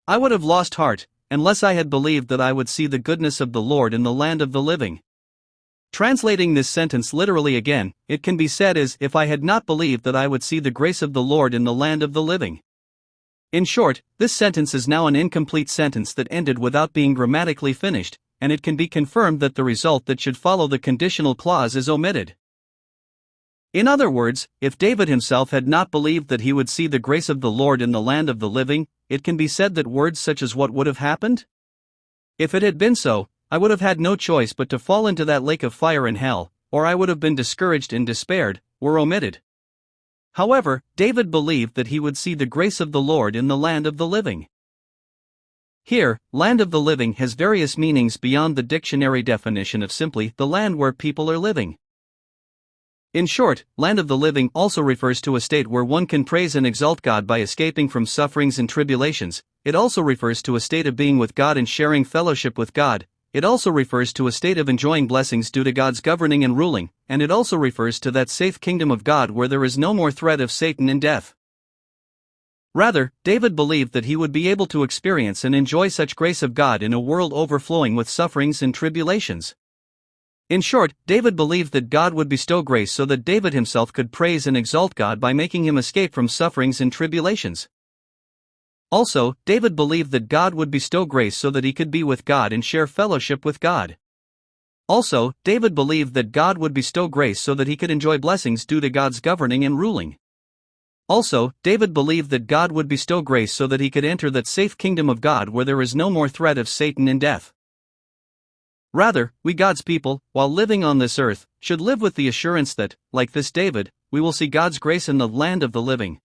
I would have lost heart, unless I had believed that I would see the goodness of the Lord in the land of the living. Translating this sentence literally again, it can be said as, if I had not believed that I would see the grace of the Lord in the land of the living. In short, this sentence is now an incomplete sentence that ended without being grammatically finished, and it can be confirmed that the result that should follow the conditional clause is omitted. In other words, if David himself had not believed that he would see the grace of the Lord in the land of the living, it can be said that words such as "what would have happened?" If it had been so, I would have had no choice but to fall into that lake of fire in hell, or I would have been discouraged and despaired, were omitted. However, David believed that he would see the grace of the Lord in the land of the living. Here, land of the living has various meanings beyond the dictionary definition of simply the land where people are living. In short, land of the living also refers to a state where one can praise and exalt God by escaping from sufferings and tribulations. It also refers to a state of being with God and sharing fellowship with God. It also refers to a state of enjoying blessings due to God's governing and ruling, and it also refers to that safe kingdom of God where there is no more threat of Satan and death. Rather, David believed that he would be able to experience and enjoy such grace of God in a world overflowing with sufferings and tribulations. In short, David believed that God would bestow grace so that David himself could praise and exalt God by making him escape from sufferings and tribulations. Also, David believed that God would bestow grace so that he could be with God and share fellowship with God. Also, David believed that God would bestow grace so that he could enjoy blessings due to God's governing and ruling. Also, David believed that God would bestow grace so that he could enter that safe kingdom of God where there is no more threat of Satan and death. Rather, we God's people, while living on this earth, should live with the assurance that, like this David, we will see God's grace in the land of the living.